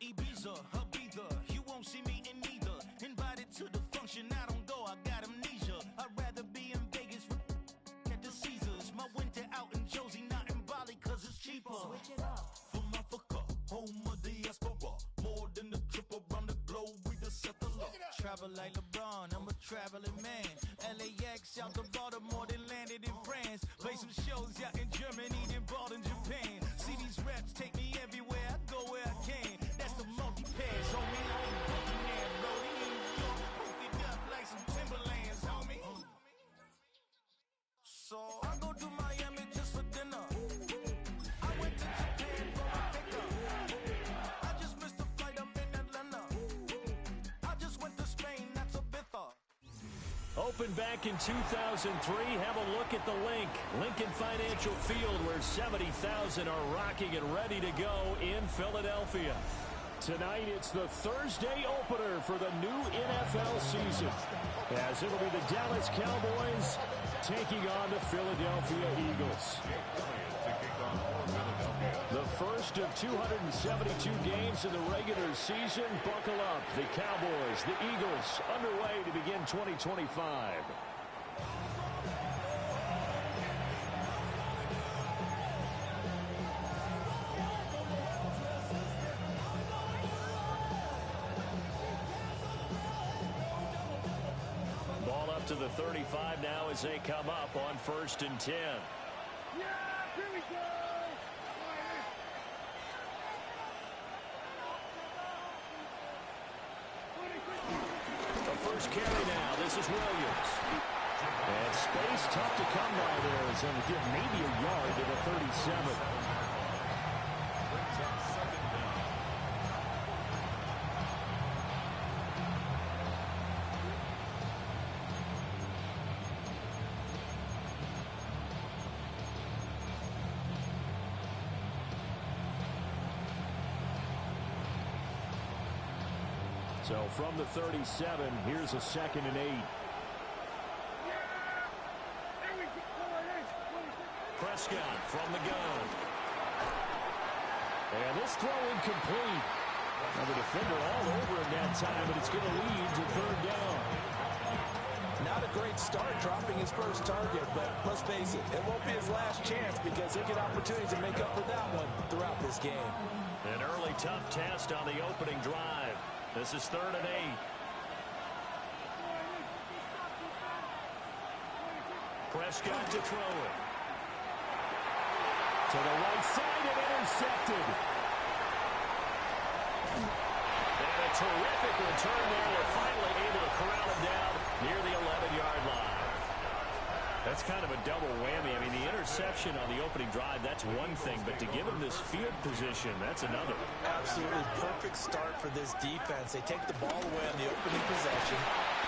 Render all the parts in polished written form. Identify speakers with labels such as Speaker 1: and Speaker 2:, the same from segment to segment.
Speaker 1: Ibiza, Ibiza, you won't see me in neither. Invited to the function, I don't go, I got amnesia. I'd rather be in Vegas at the Caesars. My winter out in Josie, not in Bali, cause it's cheaper.
Speaker 2: Switch it up.
Speaker 1: From Africa, home of the diaspora. More than the trip around the globe, we just set the law. Travel like LeBron, I'm a traveling man. LAX out to Baltimore, then landed in France. Play some shows out in Germany, then bought in Japan. See these reps take me everywhere, I go where I can. That's the multi-pass, homie. I ain't fucking there, bro. They in New York, posted up like some Timberlands, homie. So I go to Miami just for dinner. I went to Japan for a pickup. I just missed the flight, I'm in Atlanta. I just went to Spain, that's a bither.
Speaker 3: Opened back in 2003. Have a look at the link. Lincoln Financial Field, where 70,000 are rocking and ready to go in Philadelphia. Tonight, it's the Thursday opener for the new NFL season, as it'll be the Dallas Cowboys taking on the Philadelphia Eagles. The first of 272 games in the regular season. Buckle up. The Cowboys, the Eagles, underway to begin 2025. Ball up to the 35 now as they come up on 1st and 10.
Speaker 4: Yeah, here we go!
Speaker 3: The first carry now. This is Williams. And space tough to come by there. It's going to give maybe a yard to the 37. So from the 37, here's a 2nd and 8. Prescott from the gun. And this throw incomplete. Now the defender all over him that time, but it's going to lead to 3rd down.
Speaker 5: Not a great start dropping his first target, but let's face it, it won't be his last chance because he'll get opportunities to make up for that one throughout this game.
Speaker 3: An early tough test on the opening drive. This is 3rd and 8. Prescott to throw it. To the right side and intercepted. And a terrific return there. They're finally able to corral him down near the 11-yard line. That's kind of a double whammy. I mean, the interception on the opening drive, that's one thing, but to give him this field position, that's another.
Speaker 5: Absolutely perfect start for this defense. They take the ball away on the opening possession.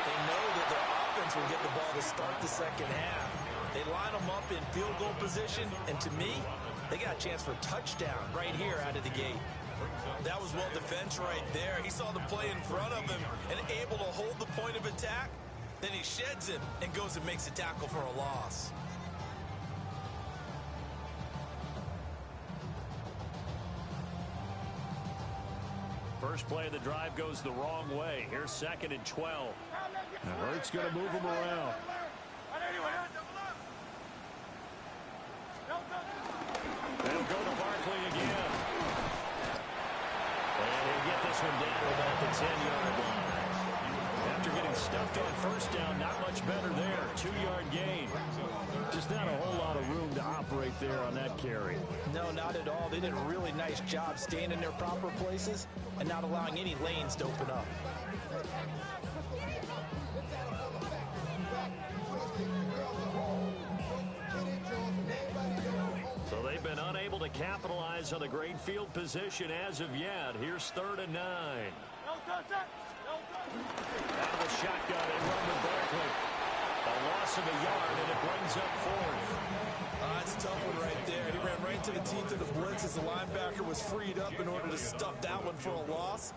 Speaker 5: They know that their offense will get the ball to start the second half. They line them up in field goal position, and to me, they got a chance for a touchdown right here out of the gate. That was well defense right there. He saw the play in front of him and able to hold the point of attack. Then he sheds him and goes and makes a tackle for a loss.
Speaker 3: First play of the drive goes the wrong way. Here's 2nd and 12. And Hurts going to move him around. They'll go to Barkley again. And he'll get this one down about the 10-yard line. After getting stuffed on first down, not much better there. 2-yard gain. Just not a whole lot of room to operate there on that carry.
Speaker 5: No, not at all. They did a really nice job staying in their proper places and not allowing any lanes to open up.
Speaker 3: So they've been unable to capitalize on the great field position as of yet. Here's 3rd and 9. Out of the shotgun and run with Barkley. A loss of a yard, and it brings up 4th.
Speaker 5: That's a tough one right there. He ran right to the teeth of the blitz as the linebacker was freed up in order to stuff that one for a loss.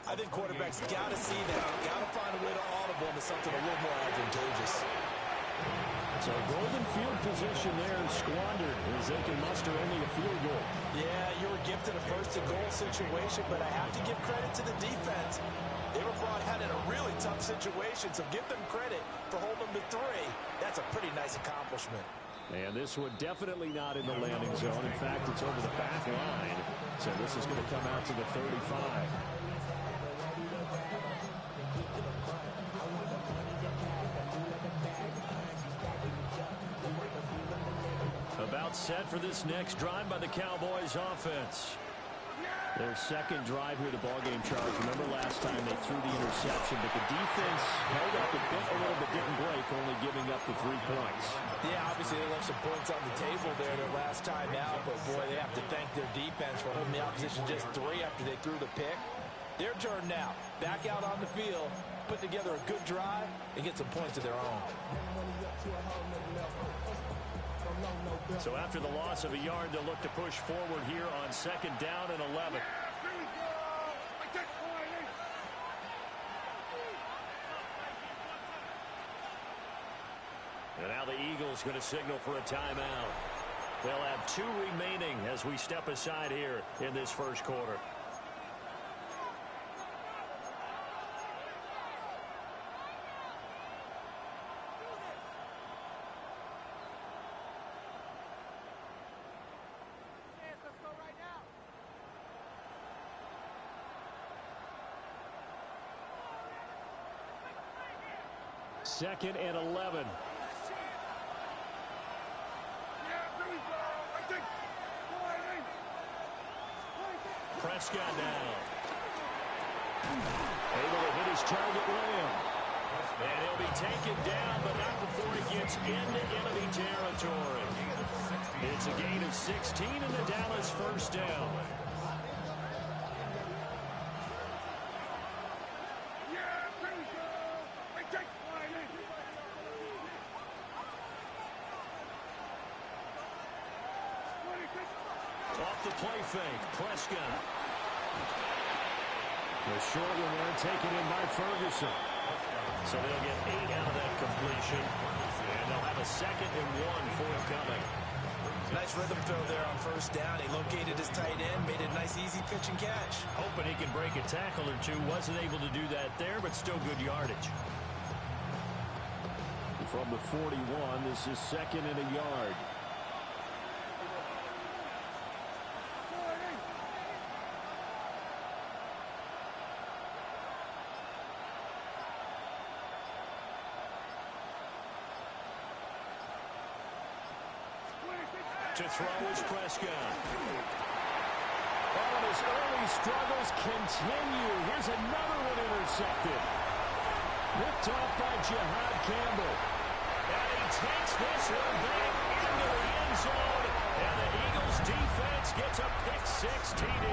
Speaker 5: I think quarterbacks got to see that. Got to find a way to audible into something a little more advantageous.
Speaker 3: So golden field position there squandered as they can muster only a field goal.
Speaker 5: Yeah, you were gifted a 1st and goal situation, but I have to give credit to the defense. They were brought out in a really tough situation, so give them credit for holding them to 3. That's a pretty nice accomplishment.
Speaker 3: And this one definitely not in the landing zone. In fact, it's over the back line. So this is going to come out to the 35. About set for this next drive by the Cowboys offense. Their second drive here to ballgame, Charles. Remember last time they threw the interception, but the defense held up a little bit, didn't break, only giving up the 3 points.
Speaker 5: Yeah, obviously they left some points on the table there their last time out, but boy, they have to thank their defense for holding the opposition just 3 after they threw the pick. Their turn now. Back out on the field, put together a good drive, and get some points of their own.
Speaker 3: So after the loss of a yard, they'll look to push forward here on 2nd down and 11. And now the Eagles going to signal for a timeout. They'll have 2 remaining as we step aside here in this first quarter. Second and 11. Prescott now. Able to hit his target Lamb. And he'll be taken down, but not before he gets into enemy territory. It's a gain of 16 in the Dallas first down. Off the play fake, Prescott. The short one there taken in by Ferguson. So they'll get 8 out of that completion. And they'll have a 2nd and 1 forthcoming.
Speaker 5: Nice rhythm throw there on first down. He located his tight end, made a nice easy pitch and catch.
Speaker 3: Hoping he can break a tackle or 2. Wasn't able to do that there, but still good yardage. From the 41, this is 2nd and a yard. To throw is Prescott. Oh, and his early struggles continue. Here's another one intercepted. Picked off by Jihad Campbell. And he takes this one back into the end zone. And the Eagles defense gets a pick-6 TD.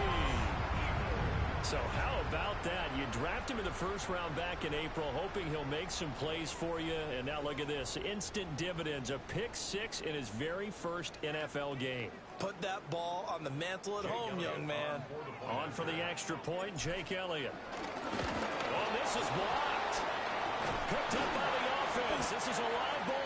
Speaker 3: So how about that? You draft him in the first round back in April, hoping he'll make some plays for you. And now look at this. Instant dividends. A pick-6 in his very first NFL game.
Speaker 5: Put that ball on the mantle at home, young man.
Speaker 3: On for the extra point, Jake Elliott. Oh, this is blocked. Picked up by the offense. This is a live ball.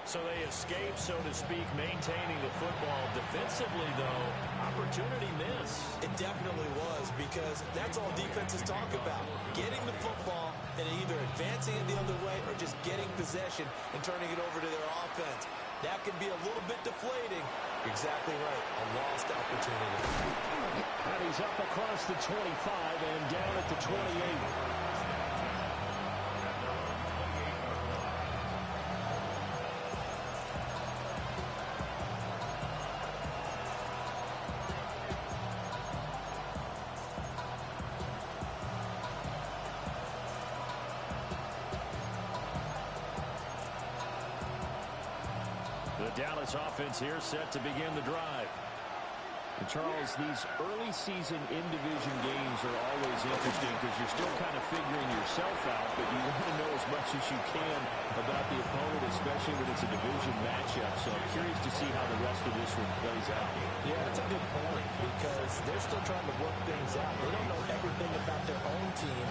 Speaker 3: So they escape, so to speak, maintaining the football. Defensively, though, opportunity miss.
Speaker 5: It definitely was, because that's all defenses talk about. Getting the football and either advancing it the other way or just getting possession and turning it over to their offense. That can be a little bit deflating. Exactly right. A lost opportunity.
Speaker 3: And he's up across the 25 and down at the 28. The Dallas offense here set to begin the drive. And Charles, these early season in-division games are always interesting because you're still kind of figuring yourself out, but you want to know as much as you can about the opponent, especially when it's a division matchup. So I'm curious to see how the rest of this one plays out.
Speaker 5: Yeah, that's a good point, because they're still trying to work things out. They don't know everything about their own team,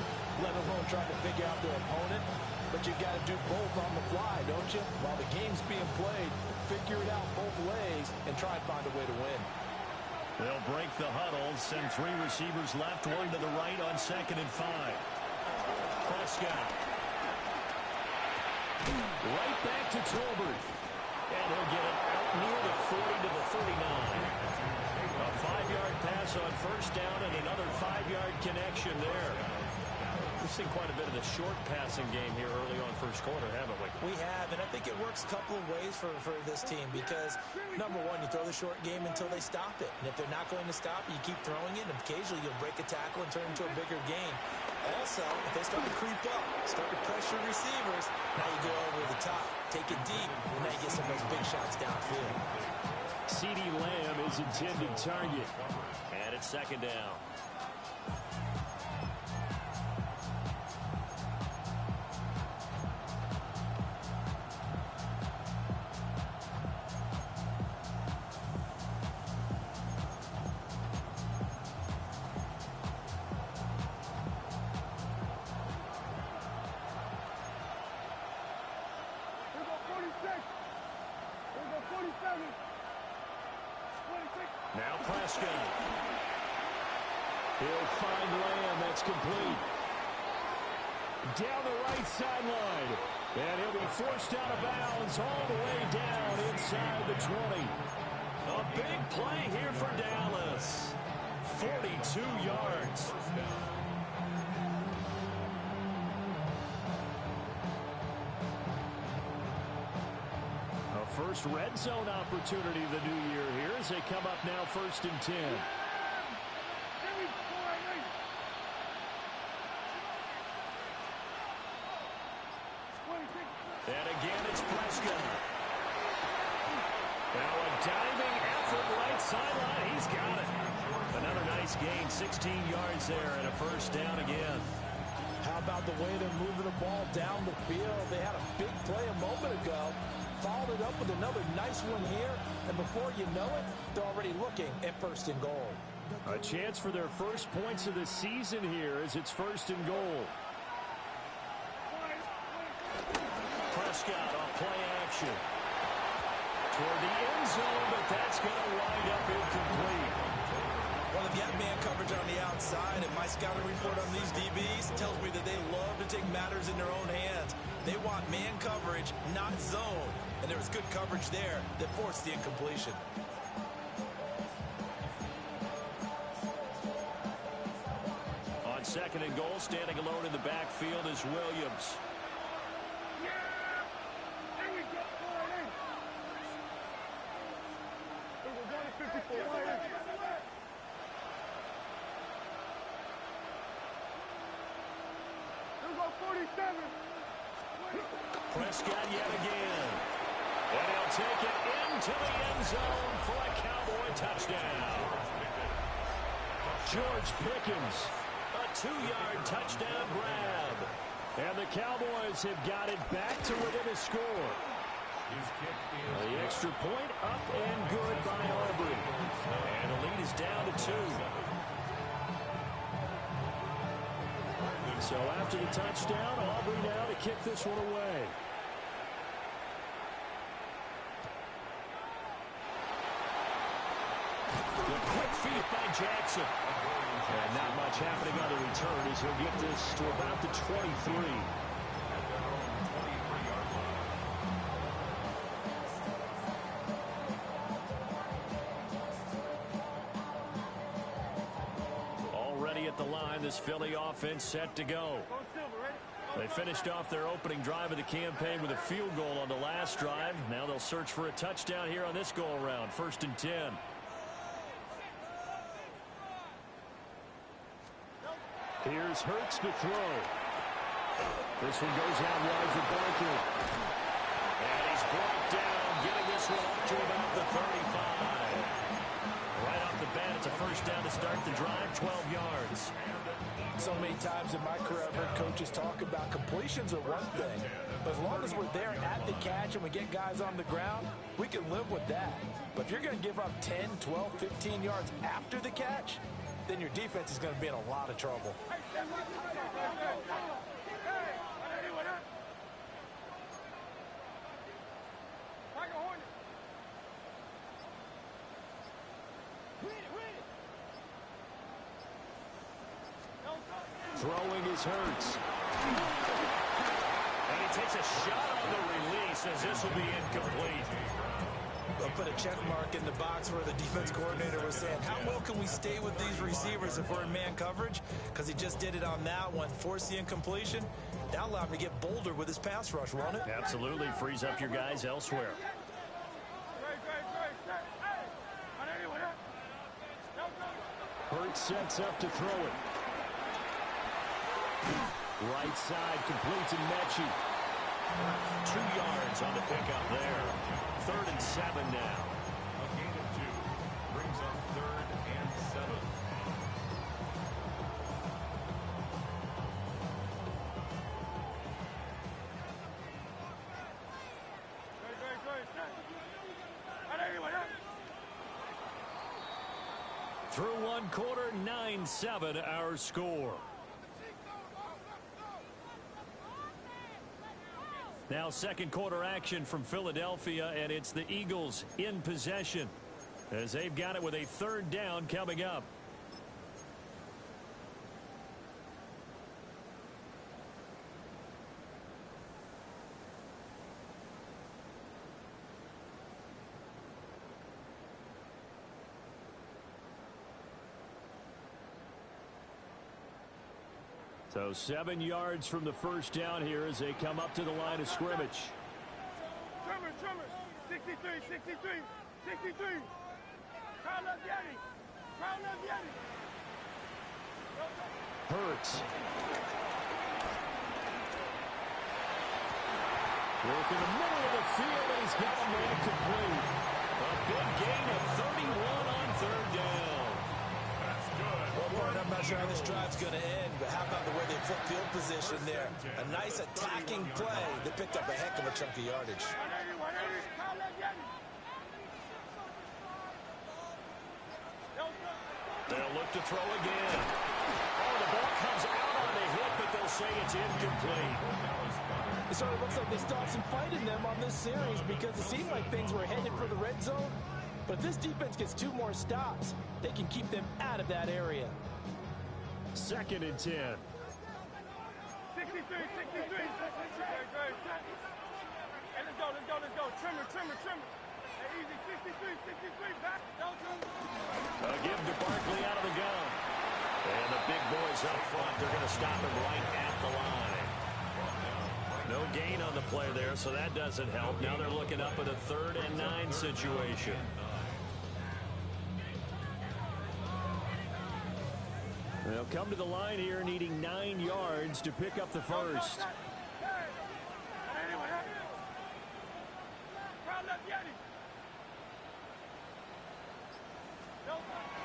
Speaker 5: let alone trying to figure out their opponent. But you got to do both on the fly, don't you? While the game's being played, figure it out both ways and try and find a way to win.
Speaker 3: They'll break the huddle. Send 3 receivers left, 1 to the right on 2nd and 5. Prescott. Right back to Tolbert. And he'll get it out near the 40 to the 39. A 5-yard pass on 1st down and another 5-yard connection there. We've seen quite a bit of the short passing game here early on 1st quarter, haven't we?
Speaker 5: We have, and I think it works a couple of ways for this team because, number one, you throw the short game until they stop it. And if they're not going to stop it, you keep throwing it, and occasionally you'll break a tackle and turn it into a bigger game. Also, if they start to creep up, start to pressure receivers, now you go over the top, take it deep, and now you get some of those big shots downfield.
Speaker 3: CeeDee Lamb is intended target. And it's 2nd down. Now Prescott. He'll find Lamb. That's complete. Down the right sideline. And he'll be forced out of bounds all the way down inside the 20. A big play here for Dallas. 42 yards. First red zone opportunity of the new year here as they come up now 1st and 10. And again, it's Prescott. Now a diving effort right sideline. He's got it. Another nice gain, 16 yards there and a 1st down again.
Speaker 5: How about the way they're moving the ball down the field? They had a big play a moment ago. Followed it up with another nice one here, and before you know it, they're already looking at 1st and goal.
Speaker 3: A chance for their first points of the season here as it's 1st and goal. Prescott on play action. Toward the end zone, but that's going to wind up incomplete.
Speaker 5: Well, if you have man coverage on the outside, and my scouting report on these DBs tells me that they love to take matters in their own hands. They want man coverage, not zone. And there was good coverage there that forced the incompletion.
Speaker 3: On 2nd and goal, standing alone in the backfield is Williams. Prescott yet again. And he'll take it into the end zone for a Cowboy touchdown. George Pickens, a 2-yard touchdown grab. And the Cowboys have got it back to within a score. The extra point up and good by Aubrey. And the lead is down to 2. So after the touchdown, Aubrey now to kick this one away. The quick feed by Jackson. And not much happening on the return as he'll get this to about the 23. Already at the line, this Philly offense set to go. They finished off their opening drive of the campaign with a field goal on the last drive. Now they'll search for a touchdown here on this go-around. 1st and 10. Here's Hurts to throw. This one goes out wide for Barkley. And he's brought down, getting this one up to about the 35. Right off the bat, it's a 1st down to start the drive, 12 yards.
Speaker 5: So many times in my career, I've heard coaches talk about completions are one thing. But as long as we're there at the catch and we get guys on the ground, we can live with that. But if you're going to give up 10, 12, 15 yards after the catch, then your defense is going to be in a lot of trouble.
Speaker 3: Throwing is Hurts. And he takes a shot on the release as this will be incomplete.
Speaker 5: They'll put a check mark in the box where the defense coordinator was saying, how well can we stay with these receivers if we're in man coverage? Because he just did it on that one, forced the incompletion. That allowed him to get bolder with his pass rush, won't it?
Speaker 3: Absolutely. Frees up your guys elsewhere. Hurts sets up to throw it. Right side completes and Mechie.
Speaker 2: 2 yards on the pickup there. 3rd and 7 now.
Speaker 6: A gain of 2 brings up 3rd and 7.
Speaker 3: Through 1 quarter, 9-7 our score. Now 2nd quarter action from Philadelphia, and it's the Eagles in possession as they've got it with a 3rd down coming up. So 7 yards from the 1st down here as they come up to the line of scrimmage.
Speaker 4: Trimmer, 63, 63, 63. Crown up Yeti. Crown up Yeti.
Speaker 3: Hurts. Work in the middle of the field, and he's got a man complete. A big gain of 31 on 3rd down.
Speaker 5: I'm not sure how this drive's going to end, but how about the way they flip field position there? A nice attacking play that picked up a heck of a chunk of yardage.
Speaker 3: They'll look to throw again. Oh, the ball comes out on the hit, but they'll say it's incomplete.
Speaker 5: It sort of looks like they stopped some fight in them on this series because it seemed like things were headed for the red zone. But if this defense gets 2 more stops, they can keep them out of that area.
Speaker 3: 2nd and 10.
Speaker 4: 63, 63. Hey, let's go. Trimmer. Hey, easy, 63, back.
Speaker 3: A give to Barkley out of the gun. And the big boys up front, they're going to stop him right at the line. No gain on the play there, so that doesn't help. Now they're looking up at a 3rd and 9 situation. They'll come to the line here needing 9 yards to pick up the first.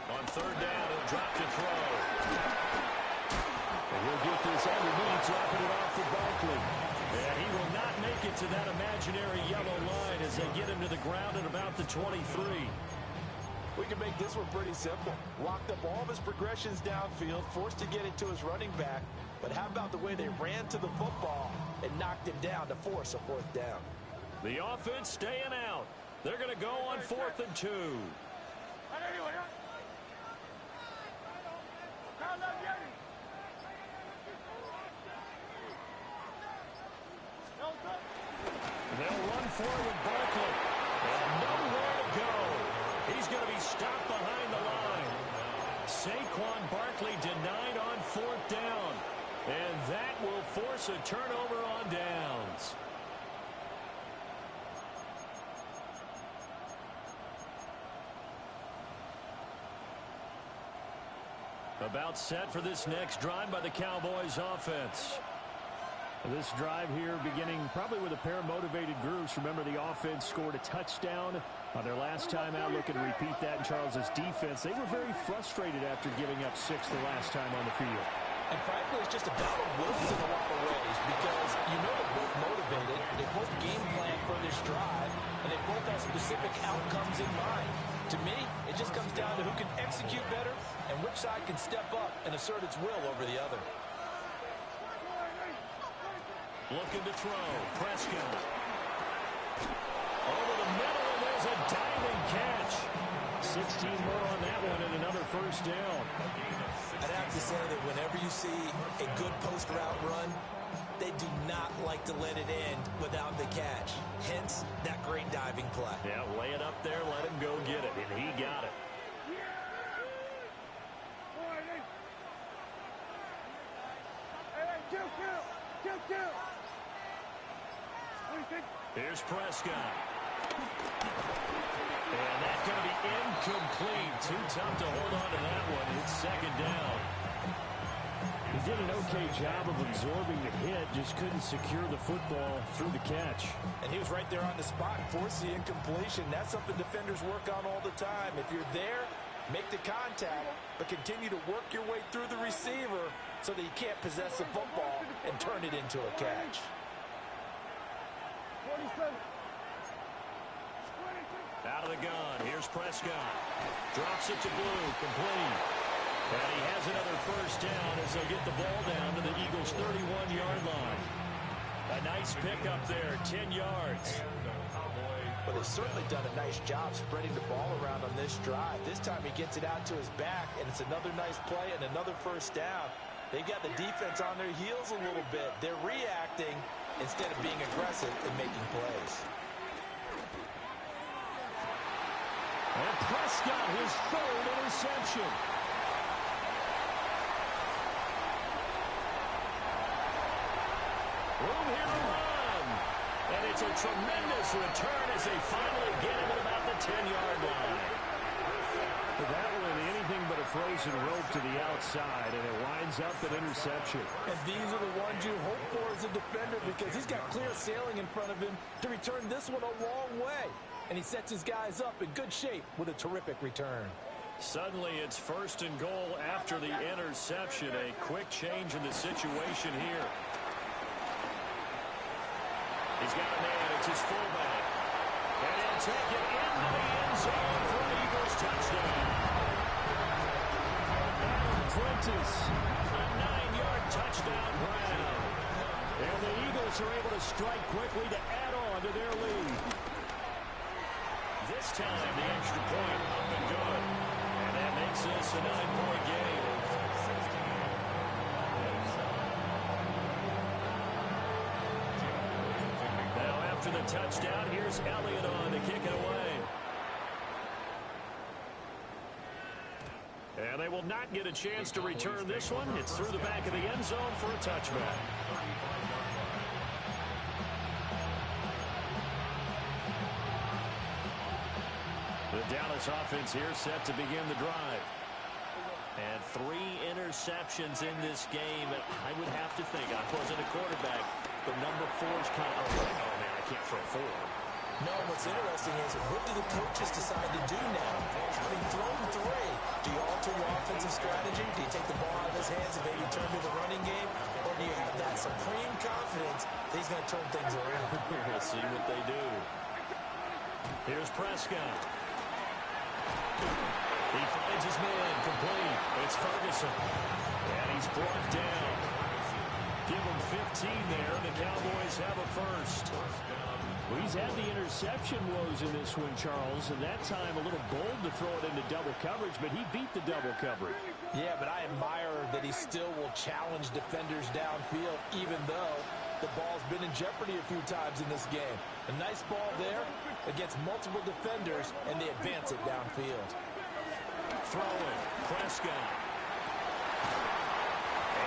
Speaker 3: On 3rd down, he'll drop to throw. And he'll get this underneath, dropping it off for Barkley. And he will not make it to that imaginary yellow line as they get him to the ground at about the 23.
Speaker 5: We can make this one pretty simple. Locked up all of his progressions downfield, forced to get it to his running back. But how about the way they ran to the football and knocked him down to force a 4th down?
Speaker 3: The offense staying out. They're going to go on 4th and 2. They'll run forward Barkley. And nowhere to go. He's going to be stopped behind the line. Saquon Barkley denied on 4th down. And that will force a turnover on downs. About set for this next drive by the Cowboys offense. This drive here beginning probably with a pair of motivated groups. Remember, the offense scored a touchdown on their last time out. Looking to repeat that in Charles's defense. They were very frustrated after giving up 6 the last time on the field.
Speaker 5: And frankly, it's just a battle of wills in a lot of ways because you know they're both motivated, they both game plan for this drive, and they both have specific outcomes in mind. To me, it just comes down to who can execute better and which side can step up and assert its will over the other.
Speaker 3: Looking to throw. Prescott. Over the middle, and there's a diving catch. 16 more on that one and another 1st down.
Speaker 5: I'd have to say say that whenever you see a good post route run, they do not like to let it end without the catch. Hence, that great diving play.
Speaker 3: Yeah, lay it up there, let him go get it, and he got it. Here's Prescott. And that's going to be incomplete. Too tough to hold on to that one. It's second down. He did an okay job of absorbing the hit, just couldn't secure the football through the catch.
Speaker 5: And he was right there on the spot, forced the incompletion. That's something defenders work on all the time. If you're there, make the contact, but continue to work your way through the receiver so that you can't possess the football and turn it into a catch.
Speaker 4: 47.
Speaker 3: Out of the gun. Here's Prescott. Drops it to Blue. Complete. And he has another first down as they get the ball down to the Eagles' 31-yard line. A nice pickup there, 10 yards.
Speaker 5: But they've certainly done a nice job spreading the ball around on this drive. This time he gets it out to his back, and it's another nice play and another first down. They've got the defense on their heels a little bit. They're reacting instead of being aggressive and making plays.
Speaker 3: And Prescott, his third interception. Room here to run. And it's a tremendous return as they finally get him at about the 10-yard line. That one, anything but a frozen rope to the outside, and it winds up an interception.
Speaker 5: And these are the ones you hope for as a defender because he's got clear sailing in front of him to return this one a long way. And he sets his guys up in good shape with a terrific return.
Speaker 3: Suddenly it's first and goal after the interception. A quick change in the situation here. He's got a man. It's his fullback. And he'll take it into the end zone for an Eagles touchdown. Adam Prentice, a 9-yard touchdown grab. And the Eagles are able to strike quickly to add on to their lead. This time, the extra point up and good. And that makes this a 9-point game. Now, after the touchdown, here's Elliott on to kick it away. And they will not get a chance to return this one. It's through the back of the end zone for a touchback. The Dallas offense here set to begin the drive. And 3 interceptions in this game. I would have to think, I wasn't a quarterback, but number 4 is kind of, oh man, I can't throw 4.
Speaker 5: No, what's interesting is what do the coaches decide to do now? Having thrown 3, do you alter your offensive strategy? Do you take the ball out of his hands and maybe turn to the running game? Or do you have that supreme confidence that he's going to turn things around?
Speaker 3: We'll see what they do. Here's Prescott. He finds his man complete. It's Ferguson. And he's brought down. Give him 15 there. The Cowboys have a first. Well, he's had the interception woes in this one, Charles, and that time a little bold to throw it into double coverage, but he beat the double coverage.
Speaker 5: Yeah, but I admire that he still will challenge defenders downfield, even though the ball's been in jeopardy a few times in this game. A nice ball there against multiple defenders, and they advance it downfield.
Speaker 3: Throwing, Prescott.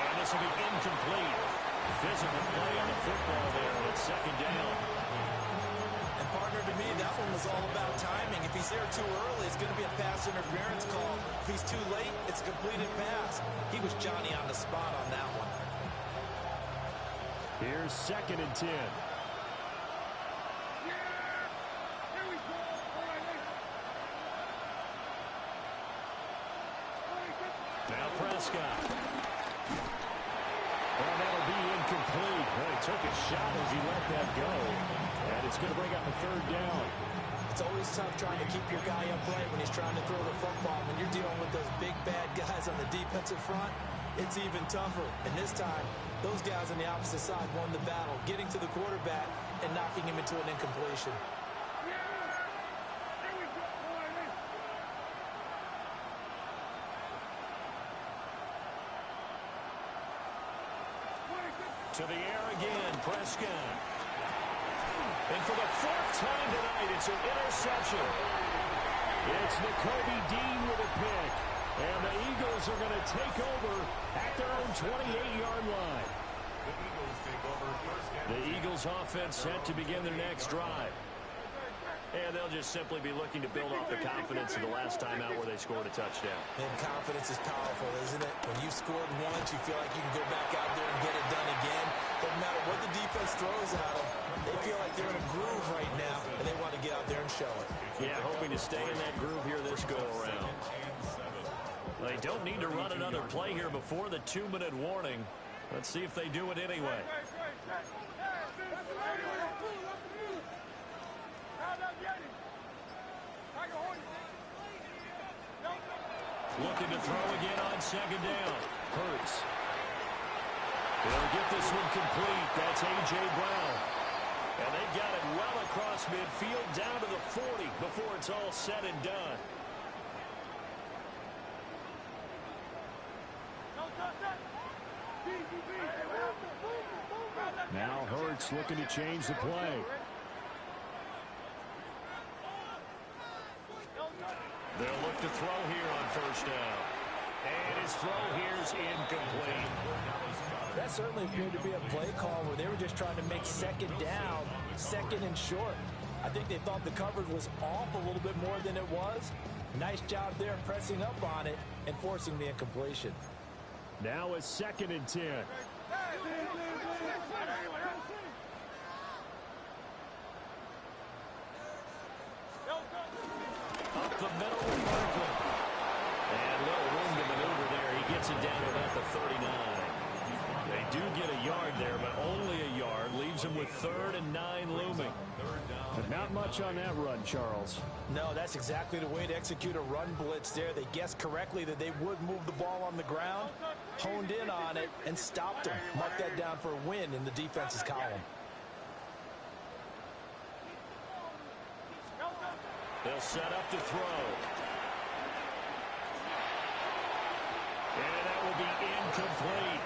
Speaker 3: And this will be incomplete. Physical play on the football there, and it's second down.
Speaker 5: And partner, to me, that one was all about timing. If he's there too early, it's going to be a pass interference call. If he's too late, it's a completed pass. He was Johnny on the spot on that one.
Speaker 3: Here's 2nd and 10. Now Prescott. And that'll be incomplete. Well, he took a shot as he let that go. And it's going to bring up a 3rd down.
Speaker 5: It's always tough trying to keep your guy upright when he's trying to throw the football. When you're dealing with those big, bad guys on the defensive front, it's even tougher. And this time, those guys on the opposite side won the battle, getting to the quarterback and knocking him into an incompletion.
Speaker 3: To the air again, Prescott. And for the fourth time tonight, it's an interception. It's Nakobe Dean with a pick. And the Eagles are going to take over at their own 28-yard line.
Speaker 6: The Eagles take over first and
Speaker 3: The Eagles offense set to begin their next drive. And they'll just simply be looking to build off the confidence of the last time out where they scored a touchdown.
Speaker 5: And confidence is powerful, isn't it? When you've scored once, you feel like you can go back out there and get it done again. Doesn't matter what the defense throws at them. They feel like they're in a groove right now, and they want to get out there and show it.
Speaker 3: Yeah, hoping to stay in that groove here this go-around. They don't need to run another play here before the 2-minute warning. Let's see if they do it anyway. Looking to throw again on second down. Hurts. They'll get this one complete. That's A.J. Brown. And they got it well across midfield down to the 40 before it's all said and done. Now Hurts looking to change the play. They'll look to throw here on first down. And his throw here's incomplete.
Speaker 5: That certainly appeared to be a play call where they were just trying to make second down, second and short. I think they thought the coverage was off a little bit more than it was. Nice job there pressing up on it and forcing the incompletion.
Speaker 3: Now it's 2nd and 10. Up the middle with Barkley. And little room to maneuver there. He gets it down to about the 39. They do get a yard there, but only a yard. Leaves him with 3rd and 9 looming. But not much on that run, Charles.
Speaker 5: No, that's exactly the way to execute a run blitz there. They guessed correctly that they would move the ball on the ground, honed in on it, and stopped them. Mark that down for a win in the defense's column.
Speaker 3: They'll set up to throw. And that will be incomplete.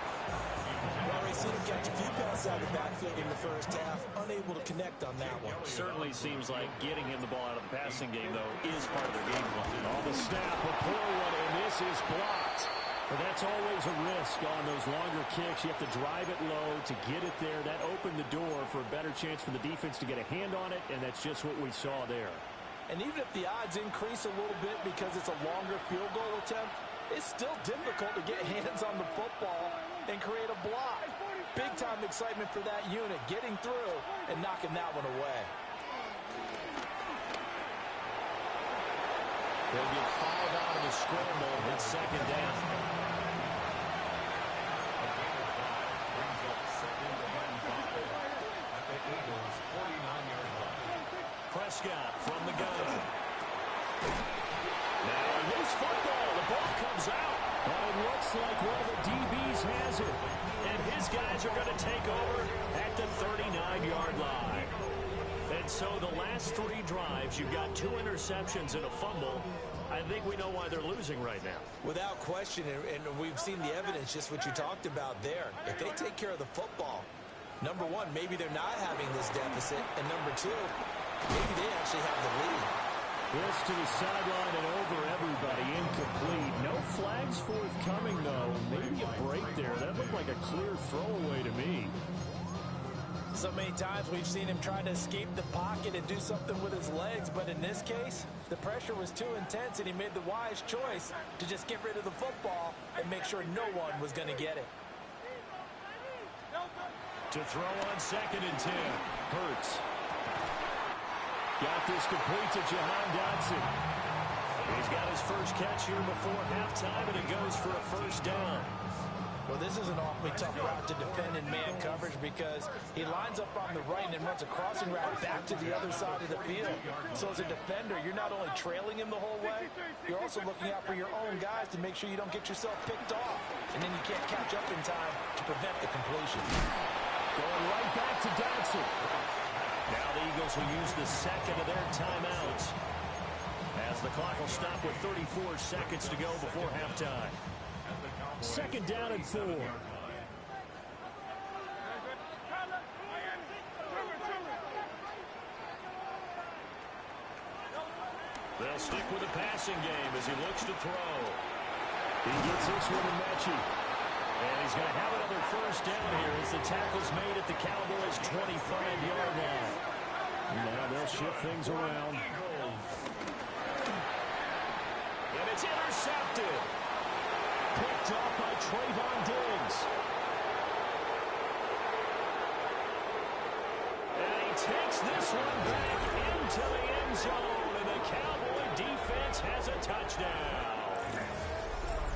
Speaker 5: Well, we see him catch a few passes out of the backfield in the first half, unable to connect on that one.
Speaker 3: Certainly seems like getting him the ball out of the passing game, though, is part of their game plan. On the snap, a poor one, and this is blocked. But that's always a risk on those longer kicks. You have to drive it low to get it there. That opened the door for a better chance for the defense to get a hand on it, and that's just what we saw there.
Speaker 5: And even if the odds increase a little bit because it's a longer field goal attempt, it's still difficult to get hands on the football and create a block. Big-time excitement for that unit, getting through and knocking that one away.
Speaker 3: They'll get 5 out of the scramble. It's 2nd down.
Speaker 6: brings up 2nd and 5 at the Eagles' 49-yard line.
Speaker 3: Prescott from the gun. Now a loose football. The ball comes out. But it looks like one of the DBs has it. And his guys are going to take over at the 39-yard line. And so the last 3 drives, you've got 2 interceptions and a fumble. I think we know why they're losing right now.
Speaker 5: Without question, and we've seen the evidence, just what you talked about there. If they take care of the football, number one, maybe they're not having this deficit. And number 2, maybe they actually have the lead.
Speaker 3: This to the sideline and over everybody, incomplete. No flags forthcoming, though. Maybe a break there. That looked like a clear throwaway to me.
Speaker 5: So many times we've seen him try to escape the pocket and do something with his legs, but in this case, the pressure was too intense and he made the wise choice to just get rid of the football and make sure no one was going to get it.
Speaker 3: To throw on 2nd and 10. Hurts. Got this complete to Jahan Dotson. He's got his first catch here before halftime, and it goes for a first down.
Speaker 5: Well, this is an awfully tough route to defend in man coverage because he lines up on the right and then runs a crossing route back to the other side of the field. So as a defender, you're not only trailing him the whole way, you're also looking out for your own guys to make sure you don't get yourself picked off. And then you can't catch up in time to prevent the completion.
Speaker 3: Going right back to Dotson. Now the Eagles will use the second of their timeouts as the clock will stop with 34 seconds to go before halftime. 2nd down and 4. They'll stick with the passing game as he looks to throw. He gets this one to Mechie. And he's going to have another first down here as the tackle's made at the Cowboys' 25-yard line. Now they'll shift things around. And it's intercepted. Picked off by Trayvon Diggs. And he takes this one back into the end zone. And the Cowboy defense has a touchdown.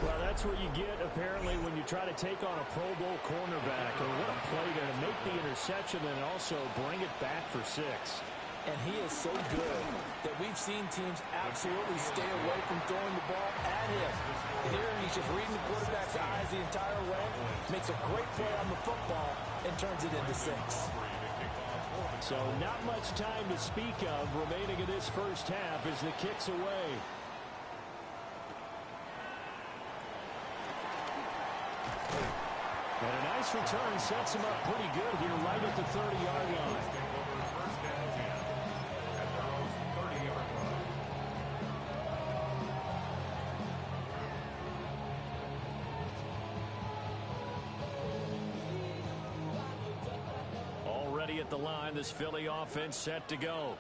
Speaker 3: Well, that's what you get, apparently, when you try to take on a Pro Bowl cornerback. And what a play there to make the interception and also bring it back for 6.
Speaker 5: And he is so good that we've seen teams absolutely stay away from throwing the ball at him. Here, he's just reading the quarterback's eyes the entire way, makes a great play on the football, and turns it into 6.
Speaker 3: So not much time to speak of remaining in this first half as the kick's away. And a nice return sets him up pretty good here right at the 30-yard line. Already at the line, this Philly offense set to go.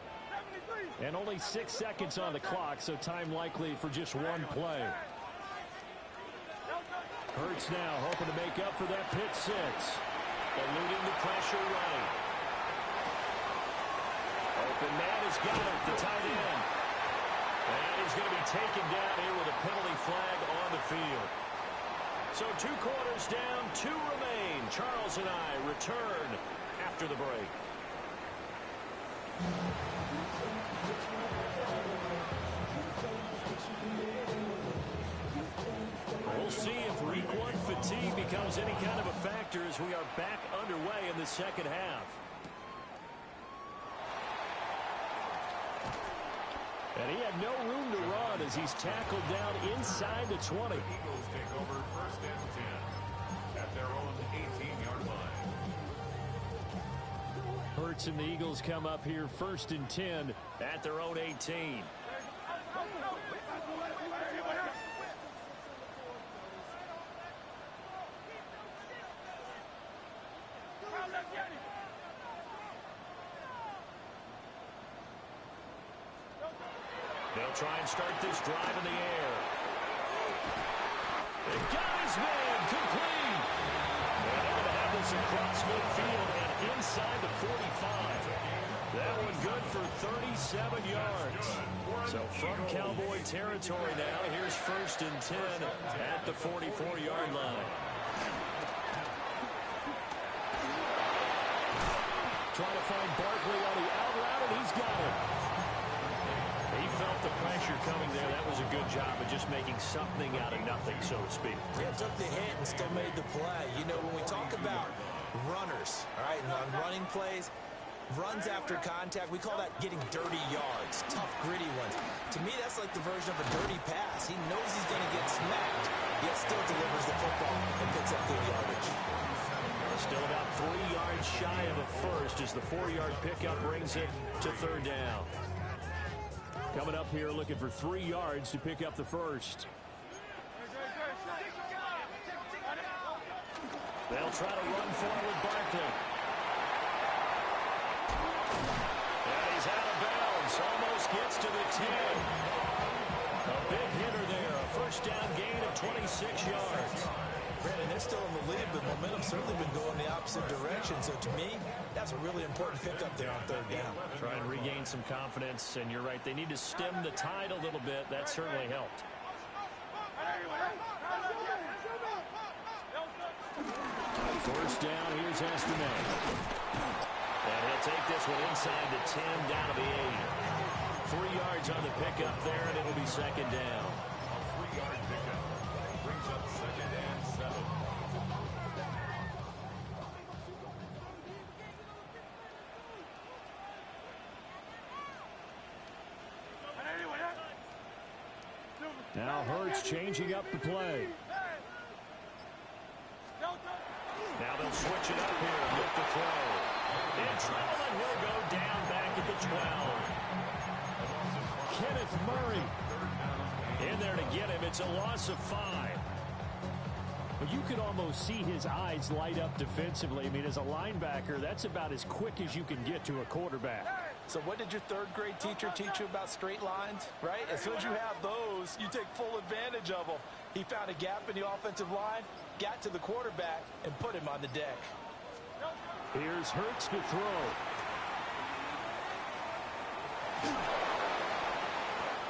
Speaker 3: And only 6 seconds on the clock, so time likely for just one play. Hurts now, hoping to make up for that pick 6. Eluding the pressure right. Open man has got it, the tight end. And he's going to be taken down here with a penalty flag on the field. So 2 quarters down, 2 remain. Charles and I return after the break. We'll see if week 1 fatigue becomes any kind of a factor as we are back underway in the second half. And he had no room to run as he's tackled down inside the 20.
Speaker 6: The Eagles take over first and 10 at their own 18-yard line.
Speaker 3: Hurts and the Eagles come up here first and 10 at their own 18. They'll try and start this drive in the air. They got his man complete. And they're going to have this across midfield and inside the 45. That one good for 37 yards. So from Cowboy territory now, here's first and 10 at the 44-yard line. Trying to find Barkley on the out route, and he's got it. He felt the pressure coming there. That was a good job of just making something out of nothing, so to speak.
Speaker 5: Yeah, took the hit and still made the play. You know, when we talk about runners, all right, and on running plays, runs after contact, we call that getting dirty yards, tough, gritty ones. To me, that's like the version of a dirty pass. He knows he's going to get smacked, yet still delivers the football and picks up good yardage.
Speaker 3: Still about 3 yards shy of a first as the 4-yard pickup brings it to third down. Coming up here looking for 3 yards to pick up the first. They'll try to run forward Barkley. And he's out of bounds. Almost gets to the 10. A big hitter there. A first down gain of 26 yards.
Speaker 5: Brandon, they're still in the lead, but momentum's certainly been going the opposite direction. So to me, that's a really important pickup there on third down.
Speaker 3: Try and regain some confidence, and you're right. They need to stem the tide a little bit. That certainly helped. First down, here's Estime. And he'll take this one inside the 10, down to the 8. 3 yards on the pickup there, and it'll be second down.
Speaker 6: A 3-yard pickup brings up second and 7.
Speaker 3: Now Hurts changing up the play. Now they'll switch it up here and look to throw. In trouble, and he'll go down back at the 12. Kenneth Murray. In there to get him. It's a loss of 5. But you could almost see his eyes light up defensively. I mean, as a linebacker, that's about as quick as you can get to a quarterback.
Speaker 5: So what did your third-grade teacher teach you about straight lines, right? As soon as you have those, you take full advantage of them. He found a gap in the offensive line, got to the quarterback, and put him on the deck.
Speaker 3: Here's Hurts to throw.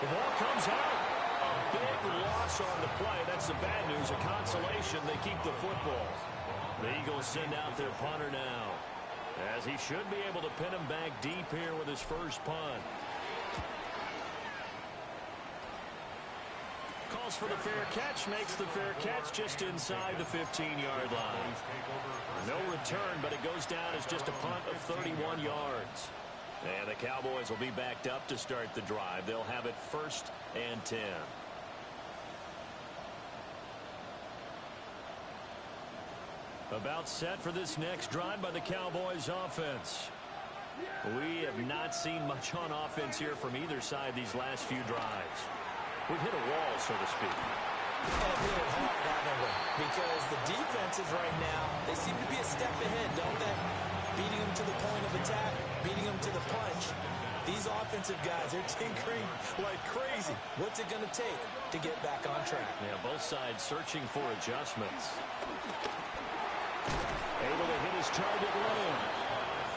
Speaker 3: The ball comes out. A big loss on the play. That's the bad news. A consolation, they keep the football. The Eagles send out their punter now, as he should be able to pin him back deep here with his first punt. Calls for the fair catch, makes the fair catch just inside the 15-yard line. No return, but it goes down as just a punt of 31 yards. And the Cowboys will be backed up to start the drive. They'll have it 1st and 10. About set for this next drive by the Cowboys offense. We have not seen much on offense here from either side these last few drives. We've hit a wall, so to speak.
Speaker 5: And hit it hard, haven't we? Because the defenses right now, they seem to be a step ahead, don't they? Beating them to the point of attack, beating them to the punch. These offensive guys, they're tinkering like crazy. What's it going to take to get back on track?
Speaker 3: Yeah, both sides searching for adjustments. Able to hit his target Lamb.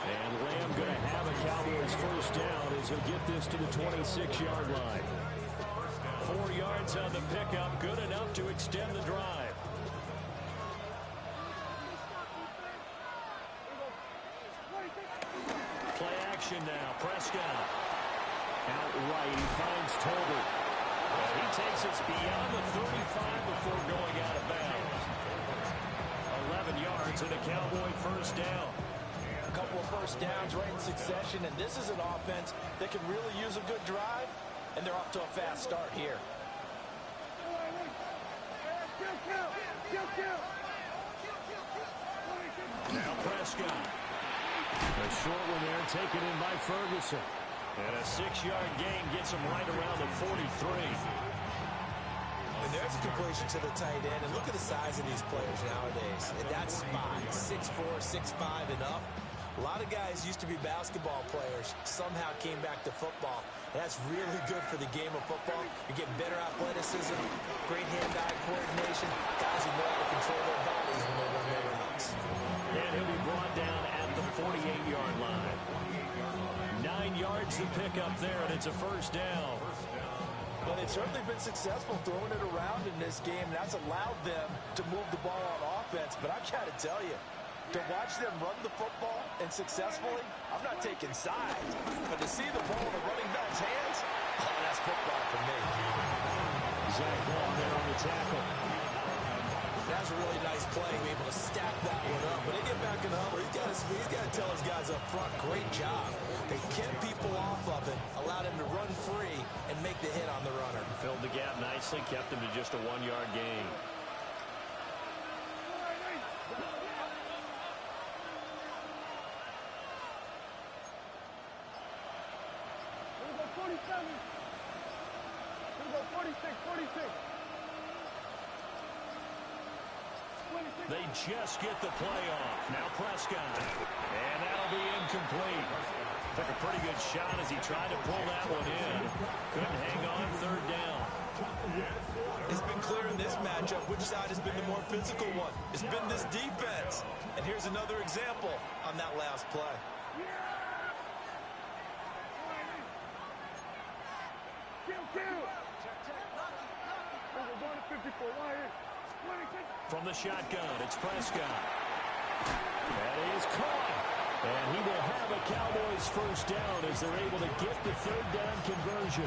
Speaker 3: And Lamb going to have a Cowboys first down as he'll get this to the 26-yard line. 4 yards on the pickup, good enough to extend the drive. Play action now. Prescott. Out right, he finds Tolbert. He takes us beyond the 35 before going out of bounds. 11 yards and a Cowboy first down.
Speaker 5: A couple of first downs right in succession, and this is an offense that can really use a good drive, and they're off to a fast start here.
Speaker 3: Now Prescott. A short one there, taken in by Ferguson. And a 6-yard gain gets him right around the 43.
Speaker 5: And there's a completion to the tight end. And look at the size of these players nowadays. At that spot, 6'4", 6'5", and up. A lot of guys used to be basketball players, somehow came back to football. And that's really good for the game of football. You get better athleticism, great hand-eye coordination. Guys who know how to control their bodies when they run their routes.
Speaker 3: And he'll be brought down at the 48-yard line. 9 yards to pick up there, and it's a first down.
Speaker 5: But they've certainly been successful throwing it around in this game. And that's allowed them to move the ball on offense. But I've got to tell you, to watch them run the football and successfully, I'm not taking sides. But to see the ball in the running back's hands, oh, that's football for me.
Speaker 3: Zach Ball there on the tackle.
Speaker 5: That was a really nice play, able to stack that one up. When they get back in the huddle, he's got to tell his guys up front, great job. They kept people off of it, allowed him to run free and make the hit on the runner.
Speaker 3: Filled the gap nicely, kept him to just a 1-yard gain.
Speaker 4: Here we go, 47. Here we go, 46, 46.
Speaker 3: They just get the play off. Now Prescott. And that'll be incomplete. Took a pretty good shot as he tried to pull that one in. Couldn't hang on, third down.
Speaker 5: It's been clear in this matchup which side has been the more physical one. It's been this defense. And here's another example on that last play.
Speaker 3: From the shotgun, it's Prescott. That is caught. And he will have a Cowboys first down as they're able to get the third down conversion.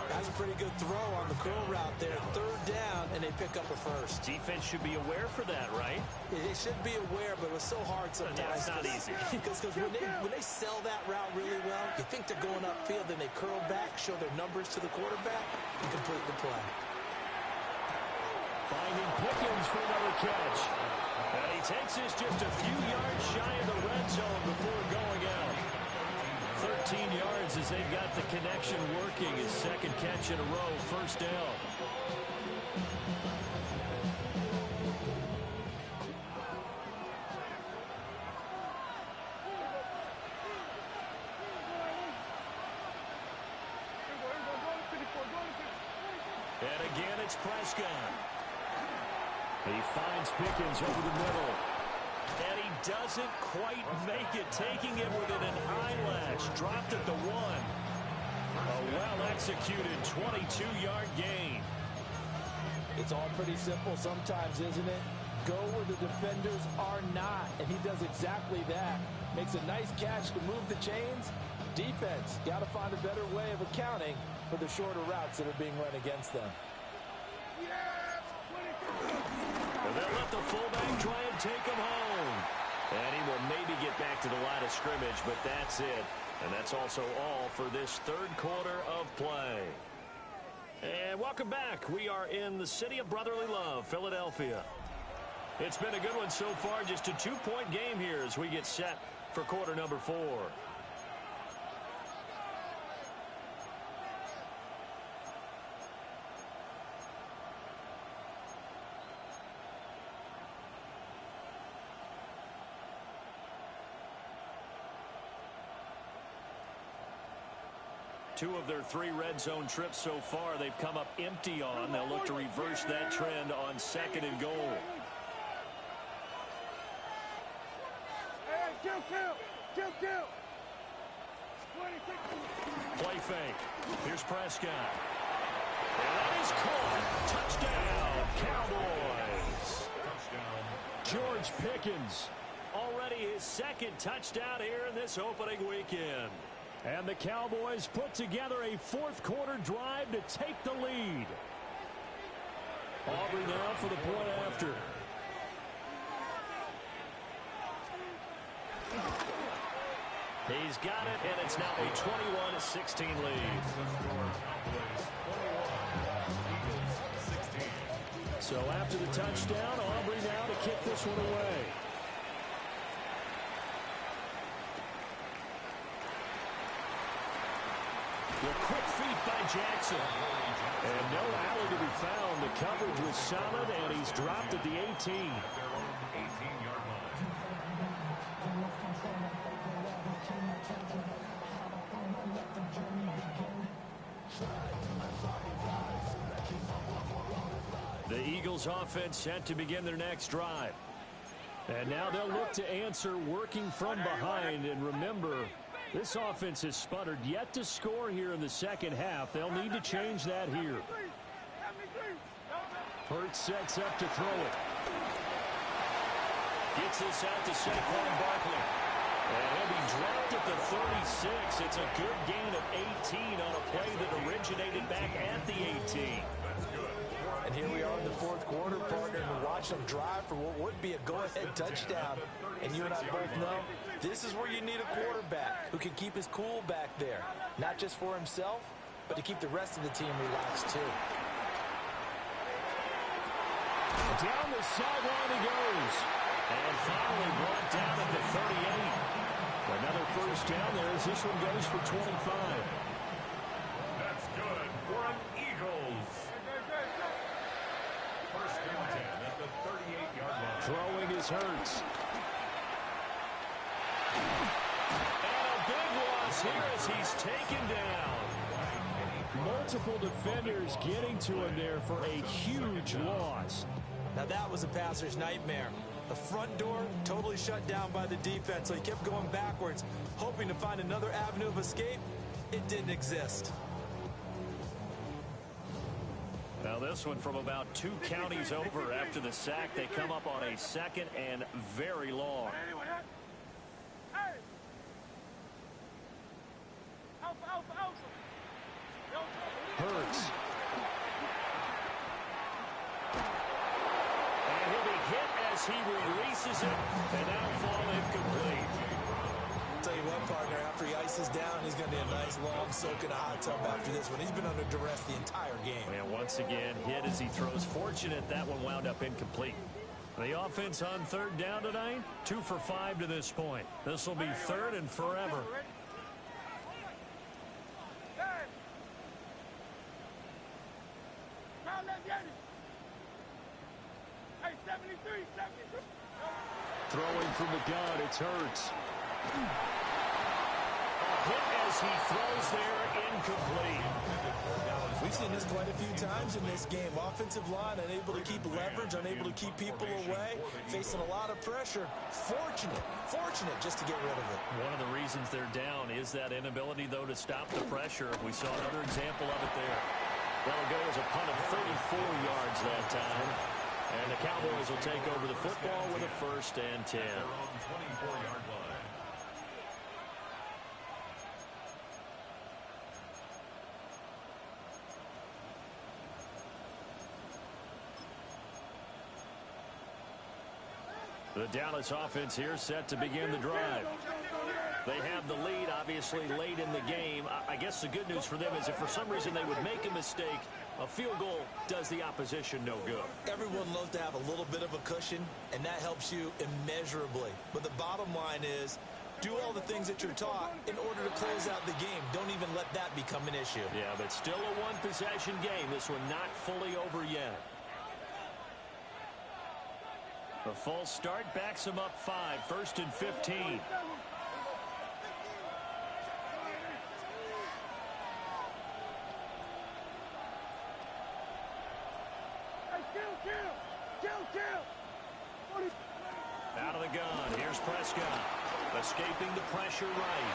Speaker 5: That's a pretty good throw on the curl route there. Third down, and they pick up a first.
Speaker 3: Defense should be aware for that, right?
Speaker 5: They should be aware, but it was so hard sometimes.
Speaker 3: Yeah, it's not easy.
Speaker 5: Because when they sell that route really well, you think they're going upfield, then they curl back, show their numbers to the quarterback, and complete the play.
Speaker 3: Finding Pickens for another catch. And he takes this just a few yards shy of the red zone before going out. 13 14 yards as they've got the connection working. His second catch in a row, first down. And again, it's Prescott. He finds Pickens over the middle. And he doesn't quite make it, taking it within an eyelash. Dropped at the 1. A well-executed 22-yard gain.
Speaker 5: It's all pretty simple sometimes, isn't it? Go where the defenders are not, and he does exactly that. Makes a nice catch to move the chains. Defense got to find a better way of accounting for the shorter routes that are being run against them.
Speaker 3: And they'll let the fullback try and take him home. And he will maybe get back to the line of scrimmage, but that's it. And that's also all for this third quarter of play. And welcome back. We are in the city of brotherly love, Philadelphia. It's been a good one so far. Just a 2-point game here as we get set for quarter number 4. Two of their 3 red zone trips so far they've come up empty on. They'll look to reverse that trend on 2nd and goal.
Speaker 4: Kill.
Speaker 3: Play fake. Here's Prescott. And that is caught. Touchdown, Cowboys. George Pickens. Already his 2nd touchdown here in this opening weekend. And the Cowboys put together a 4th quarter drive to take the lead. Aubrey now for the point after. He's got it, and it's now a 21-16 lead. So after the touchdown, Aubrey now to kick this one away. The quick feet by Jackson. And no alley to be found. The coverage was solid, and he's dropped at the 18.
Speaker 6: 18-yard line.
Speaker 3: The Eagles offense set to begin their next drive. And now they'll look to answer working from behind. And remember, this offense has sputtered yet to score here in the second half. They'll need to change that here. Hurts sets up to throw it. Gets this out to Saquon Barkley. And he'll be dropped at the 36. It's a good gain of 18 on a play that originated back at the 18.
Speaker 5: And here we are in the 4th quarter, partner, and watch them drive for what would be a go-ahead touchdown. And you and I both know this is where you need a quarterback who can keep his cool back there. Not just for himself, but to keep the rest of the team relaxed too.
Speaker 3: Down the sideline he goes. And finally brought down at the 38. Another first down there as this one goes for 25.
Speaker 6: That's good for an Eagles. First and 10 at the 38-yard line.
Speaker 3: Throwing is Hurts. And a big loss here as he's taken down. Multiple defenders getting to him there for a huge loss.
Speaker 5: Now that was a passer's nightmare. The front door totally shut down by the defense, so he kept going backwards, hoping to find another avenue of escape. It didn't exist.
Speaker 3: Now this one from about 2 counties over after the sack. They come up on a 2nd and very long. Hurts. And he'll be hit as he releases it, and that'll fall incomplete.
Speaker 5: Tell you what, partner, after he ices down, he's going to need a nice long soak in a hot tub after this one. He's been under duress the entire game.
Speaker 3: And once again, hit as he throws. Fortunate that one wound up incomplete. The offense on 3rd down tonight, 2 for 5 to this point. This will be 3rd and forever.
Speaker 4: Hey, 73, 73.
Speaker 3: Throwing from the gun, it's Hurts. A hit as he throws there, incomplete.
Speaker 5: We've seen this quite a few times in this game. Offensive line unable to keep leverage, unable to keep people away, facing a lot of pressure. Fortunate just to get rid of it.
Speaker 3: One of the reasons they're down is that inability, though, to stop the pressure. We saw another example of it there. That'll go as a punt of 34 yards that time. And the Cowboys will take over the football with a 1st and 10.
Speaker 6: They're on 24-yard line.
Speaker 3: The Dallas offense here set to begin the drive. They have the lead, obviously, late in the game. I guess the good news for them is if for some reason they would make a mistake, a field goal does the opposition no good.
Speaker 5: Everyone loves to have a little bit of a cushion, and that helps you immeasurably. But the bottom line is, do all the things that you're taught in order to close out the game. Don't even let that become an issue.
Speaker 3: Yeah, but still a one-possession game. This one not fully over yet. The false start backs him up 5, 1st and 15.
Speaker 4: Hey, kill.
Speaker 3: Out of the gun. Here's Prescott. Escaping the pressure right.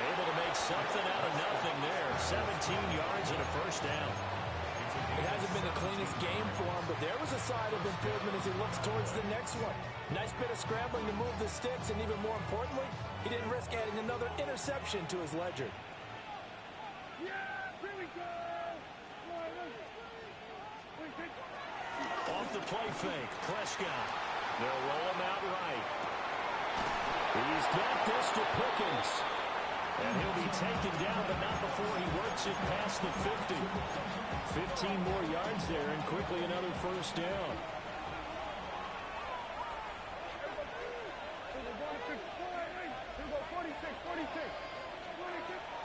Speaker 3: Able to make something out of nothing there. 17 yards and a 1st down.
Speaker 5: It hasn't been the cleanest game for him, but there was a sign of improvement as he looks towards the next one. Nice bit of scrambling to move the sticks, and even more importantly, he didn't risk adding another interception to his ledger.
Speaker 4: Yeah, here we go.
Speaker 3: Off the play fake, Prescott. They'll roll him out right. He's got this to Pickens. And he'll be taken down, but not before he works it past the 50. 15 more yards there, and quickly another 1st down.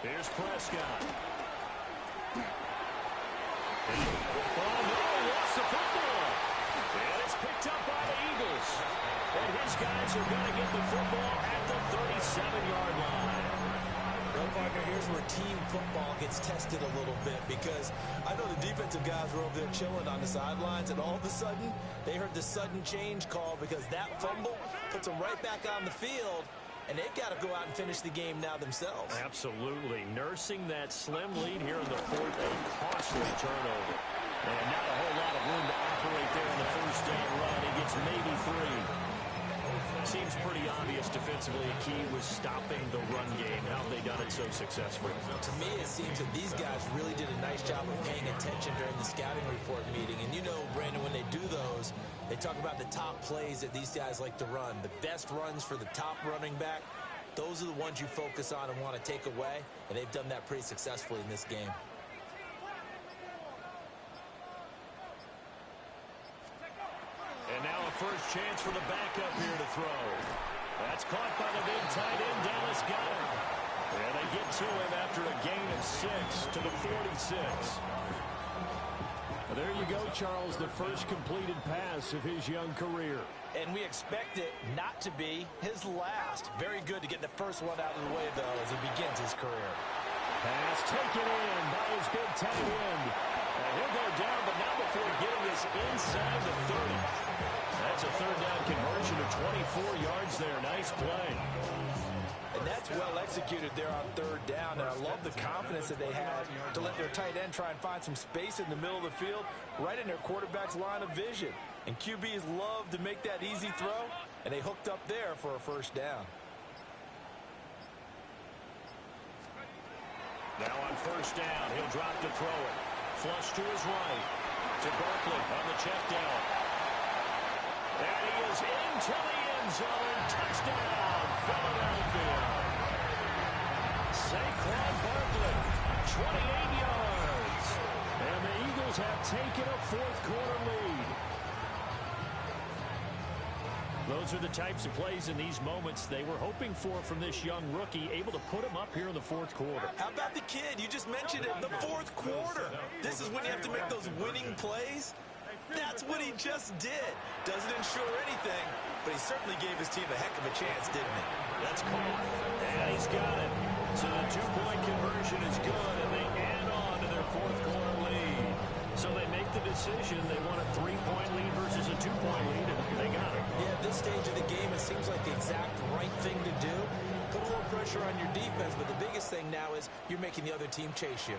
Speaker 3: Here's Prescott. Oh, no, lost the football. And it's picked up by the Eagles. And his guys are going to get the football at the 37-yard line.
Speaker 5: Well, partner, here's where team football gets tested a little bit, because I know the defensive guys were over there chilling on the sidelines, and all of a sudden, they heard the sudden change call because that fumble puts them right back on the field, and they've got to go out and finish the game now themselves.
Speaker 3: Absolutely. Nursing that slim lead here in the 4th, a costly turnover. And not a whole lot of room to operate there in the 1st down run. He gets maybe 3. Seems pretty obvious defensively. A key was stopping the run game. How have they done it so successfully?
Speaker 5: To me, it seems that these guys really did a nice job of paying attention during the scouting report meeting. And you know, Brandon, when they do those, they talk about the top plays that these guys like to run. The best runs for the top running back, those are the ones you focus on and want to take away. And they've done that pretty successfully in this game.
Speaker 3: And now a first chance for the backup here to throw. That's caught by the big tight end, Dallas Goedert. And they get to him after a gain of 6 to the 46. Well, there you go, Charles, the first completed pass of his young career.
Speaker 5: And we expect it not to be his last. Very good to get the first one out of the way, though, as he begins his career.
Speaker 3: Pass taken in by his big tight end. And he'll go down, but not before getting this inside the 30. That's a 3rd down conversion of 24 yards there. Nice play.
Speaker 5: And that's well executed there on 3rd down. And I love the confidence that they had to let their tight end try and find some space in the middle of the field, right in their quarterback's line of vision. And QBs love to make that easy throw, and they hooked up there for a 1st down.
Speaker 3: Now on 1st down, he'll drop to throw it. Flush to his right. To Barkley on the check down. And he is into the end zone. Touchdown, Philadelphia. Saquon Barkley, 28 yards. And the Eagles have taken a 4th quarter lead. Those are the types of plays in these moments they were hoping for from this young rookie, able to put him up here in the fourth quarter.
Speaker 5: How about the kid? You just mentioned it, the fourth quarter. This is when you have to make those winning plays. That's what he just did. Doesn't ensure anything, but he certainly gave his team a heck of a chance, didn't he?
Speaker 3: That's caught. And he's got it. So the two-point conversion is good, and they add on to their fourth quarter lead. So they make the decision. They want a three-point lead versus a two-point lead, and they got it.
Speaker 5: Yeah, at this stage of the game, it seems like the exact right thing to do. Put a little pressure on your defense, but the biggest thing now is you're making the other team chase you.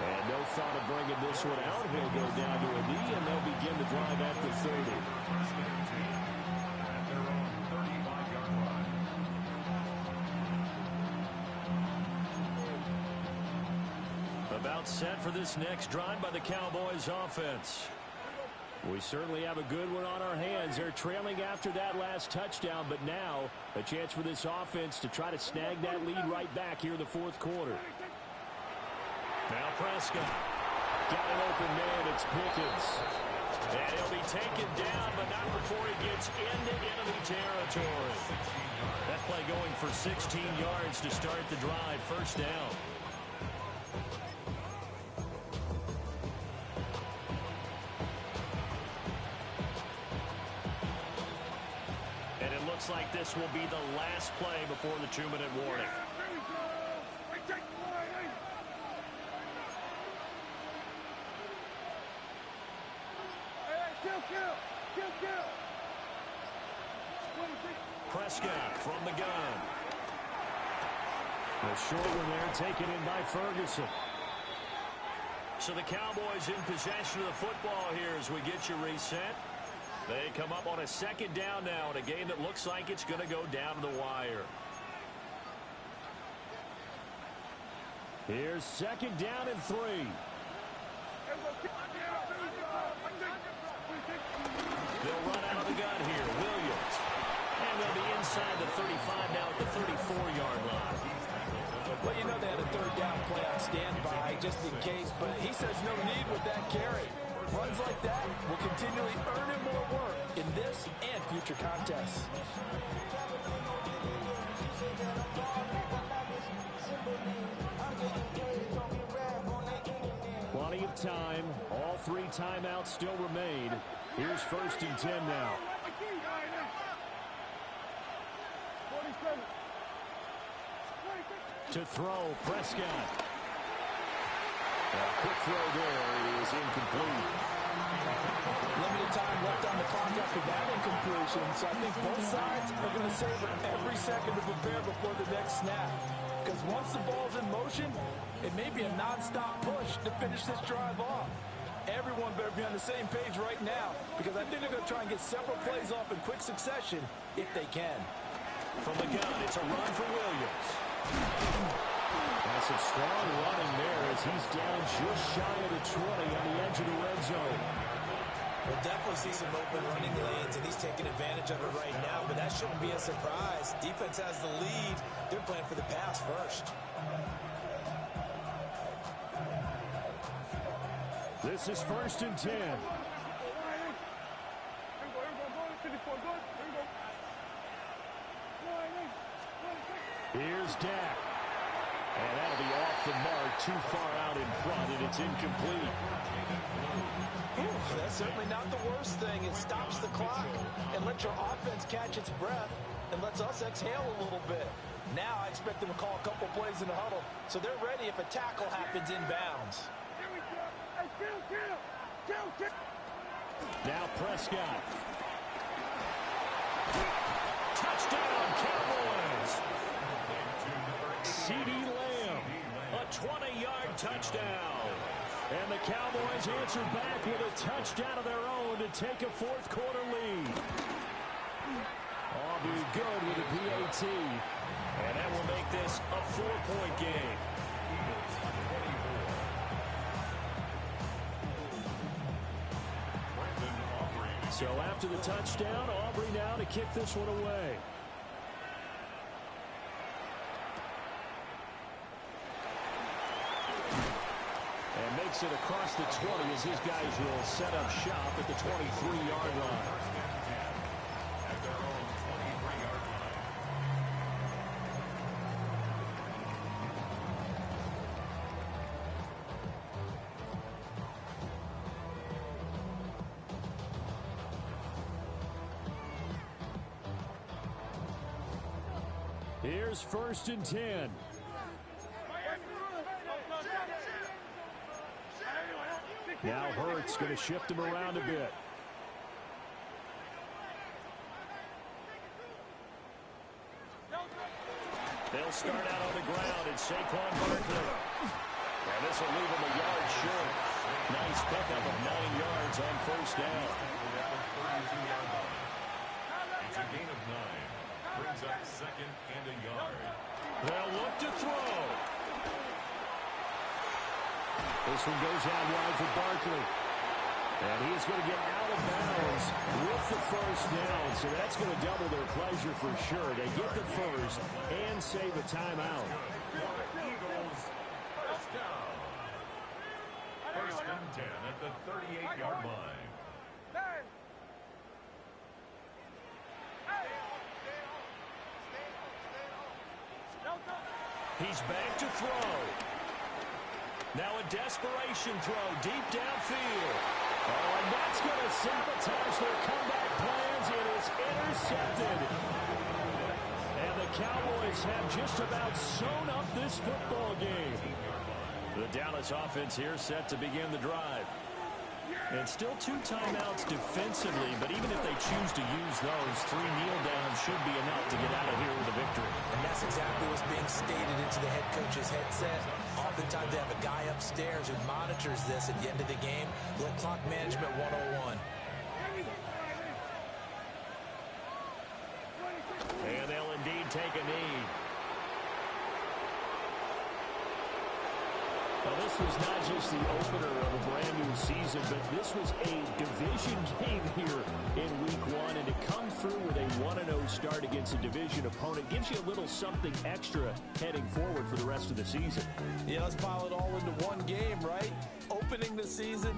Speaker 3: And no thought of bringing this one out. He'll go down to a knee, and they'll begin the drive at the 30.
Speaker 6: At their own 35-yard line.
Speaker 3: About set for this next drive by the Cowboys offense. We certainly have a good one on our hands. They're trailing after that last touchdown, but now a chance for this offense to try to snag that lead right back here in the fourth quarter. Now Prescott. Got an open man. It's Pickens. And he'll be taken down, but not before he gets into enemy territory. That play going for 16 yards to start the drive. First down. And it looks like this will be the last play before the 2-minute warning. Prescott from the gun. A short one there, taken in by Ferguson. So the Cowboys in possession of the football here as we get you reset. They come up on a second down now in a game that looks like it's going to go down to the wire. Here's second down and 3. They'll run out of the gun here. Williams. And they'll be inside the 35 now at the 34-yard line.
Speaker 5: Well, you know they had a third down play on standby just in case, but he says no need with that carry. Runs like that will continually earn him more work in this and future contests.
Speaker 3: Plenty of time. All 3 timeouts still remain. Here's first and 10 now. To throw, Prescott. A quick throw there is incomplete.
Speaker 5: Limited time left on the clock after that incompletion, so I think both sides are going to savor every second to prepare before the next snap. Because once the ball's in motion, it may be a non-stop push to finish this drive off. Everyone better be on the same page right now, because I think they're going to try and get several plays off in quick succession if they can.
Speaker 3: From the gun, it's a run for Williams. That's a strong running there as he's down just shy of the 20 on the edge of the red zone.
Speaker 5: We'll definitely see some open running lanes, and he's taking advantage of it right now, but that shouldn't be a surprise. Defense has the lead. They're playing for the pass first.
Speaker 3: This is first and 10. Here's Dak. And that'll be off the mark, too far out in front, and it's incomplete.
Speaker 5: That's certainly not the worst thing. It stops the clock and lets your offense catch its breath and lets us exhale a little bit. Now I expect them to call a couple plays in the huddle, so they're ready if a tackle happens inbounds.
Speaker 3: Now Prescott. Touchdown, Cowboys. CeeDee Lamb, a 20-yard touchdown. And the Cowboys answer back with a touchdown of their own to take a fourth quarter lead. Aubrey good with a PAT. And that will make this a 4-point game. So after the touchdown, Aubrey now to kick this one away. And make takes it across the 20 as his guys will set up shop at the 23-yard line.
Speaker 6: At their own 23-yard line.
Speaker 3: Here's 1st and 10. Now Hurts going to shift him around a bit. They'll start out on the ground, and Saquon Barkley. And this will leave him a yard short. Nice pickup of 9 yards on 1st down.
Speaker 6: It's a gain of 9. Brings up 2nd and a yard.
Speaker 3: They'll look to throw. This one goes out wide for Barkley. And he's going to get out of bounds with the 1st down. So that's going to double their pleasure for sure. They get the 1st and save a timeout.
Speaker 6: Eagles, 1st down. 1st and 10 at the 38-yard line.
Speaker 3: He's back to throw. Now a desperation throw deep downfield. Oh, and that's going to sabotage their comeback plans. It is intercepted. And the Cowboys have just about sewn up this football game. The Dallas offense here set to begin the drive. And still 2 timeouts defensively, but even if they choose to use those, 3 kneel downs should be enough to get out of here with a victory.
Speaker 5: And that's exactly what's being stated into the head coach's headset. Oftentimes they have a guy upstairs who monitors this at the end of the game. Little clock management 101.
Speaker 3: And they'll indeed take a knee. Now, this was not just the opener of a brand-new season, but this was a division game here in Week 1, and to come through with a 1-0 start against a division opponent gives you a little something extra heading forward for the rest of the season.
Speaker 5: Yeah, let's pile it all into one game, right? Opening the season,